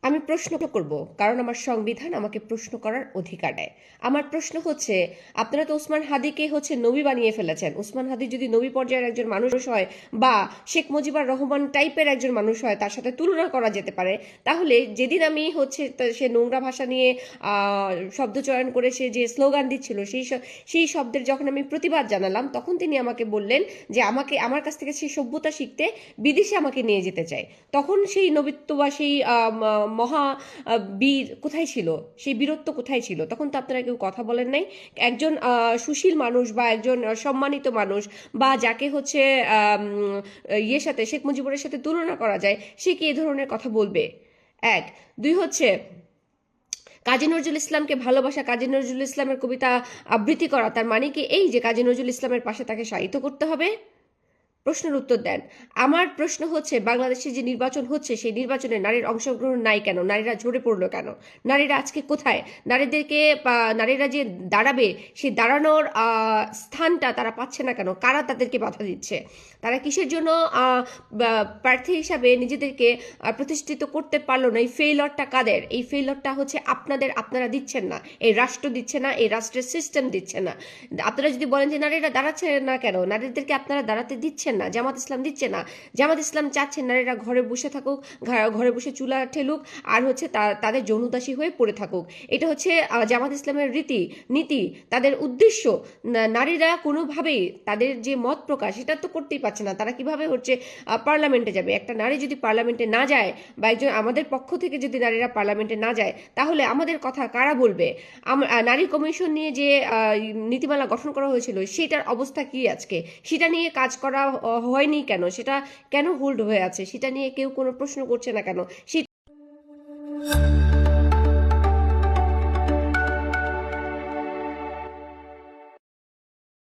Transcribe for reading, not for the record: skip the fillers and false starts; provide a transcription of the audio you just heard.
আমি প্রশ্ন করব, কারণ আমার সংবিধান আমাকে প্রশ্ন করার অধিকার দেয়। আমার প্রশ্ন হচ্ছে, আপনারা তো ওসমান হাদিকে নবী বানিয়ে ফেলেছেন। ওসমান হাদি যদি নবী পর্যায়ের একজন মানুষ হয় বা শেখ মুজিবুর রহমান টাইপের একজন মানুষ হয়, তার সাথে তুলনা করা যেতে পারে, তাহলে যেদিন আমি সে নোংরা ভাষা নিয়ে শব্দ চয়ন করে সে যে স্লোগান দিচ্ছিল, সেই শব্দের যখন আমি প্রতিবাদ জানালাম, তখন তিনি আমাকে বললেন যে আমার কাছ থেকে সেই সভ্যতা শিখতে বিদেশে আমাকে নিয়ে যেতে চায়। তখন সেই নবীত্ব বা সেই মহা বীর কোথায় ছিল, সেই বীরত্ব কোথায় ছিল? তখন তো আপনারা কেউ কথা বলেন নাই। একজন সুশীল মানুষ বা একজন সম্মানিত মানুষ বা যাকে সাথে শেখ মুজিবুরের সাথে তুলনা করা যায়, সে কি এ ধরনের কথা বলবে? এক। দুই কাজী নজরুল ইসলামকে ভালোবাসা, কাজী নজরুল ইসলামের কবিতা আবৃত্তি করা, তার মানে কি এই যে কাজী নজরুল ইসলামের পাশে তাকে সাহিত্য করতে হবে? প্রশ্নের উত্তর দেন। আমার প্রশ্ন হচ্ছে, বাংলাদেশে যে নির্বাচন হচ্ছে, সেই নির্বাচনে নারীর অংশগ্রহণ নাই কেন? নারীরা ঝরে পড়লো কেন? নারীরা আজকে কোথায়? নারীরা যে দাঁড়াবে, সেই দাঁড়ানোর স্থানটা তারা পাচ্ছে না কেন? কারা তাদেরকে বাধা দিচ্ছে? তারা কিসের জন্য প্রার্থী হিসাবে নিজেদেরকে প্রতিষ্ঠিত করতে পারলো না? এই ফেইলরটা কাদের? এই ফেইলরটা হচ্ছে আপনারা দিচ্ছেন না, এই রাষ্ট্র দিচ্ছে না, এই রাষ্ট্রের সিস্টেম দিচ্ছে না। আপনারা যদি বলেন যে নারীরা দাঁড়াচ্ছে না কেন, নারীদেরকে আপনারা দাঁড়াতে দিচ্ছেন না, জামাত ইসলাম দিচ্ছে না। জামাত ইসলাম চাচ্ছেন নারীরা ঘরে বসে থাকুক, ঘরে বসে চুলা ঠেলুক, আর তাদের যৌনদাসী হয়ে পড়ে থাকুক। এটা জামাত ইসলামের নীতি, তাদের উদ্দেশ্য। নারীরা কোনোভাবেই তাদের যে মত প্রকাশ, সেটা তো করতেই পারছে না। তারা কিভাবে পার্লামেন্টে যাবে? একটা নারী যদি পার্লামেন্টে না যায়, বা একজন আমাদের পক্ষ থেকে যদি নারীরা পার্লামেন্টে না যায়, তাহলে আমাদের কথা কারা বলবে? নারী কমিশন নিয়ে যে নীতিমালা গঠন করা হয়েছিল, সেটার অবস্থা কি আজকে? সেটা নিয়ে কাজ করা হয়নি কেন? সেটা কেন হোল্ড হয়ে আছে? সেটা নিয়ে কেউ কোনো প্রশ্ন করছে না কেন?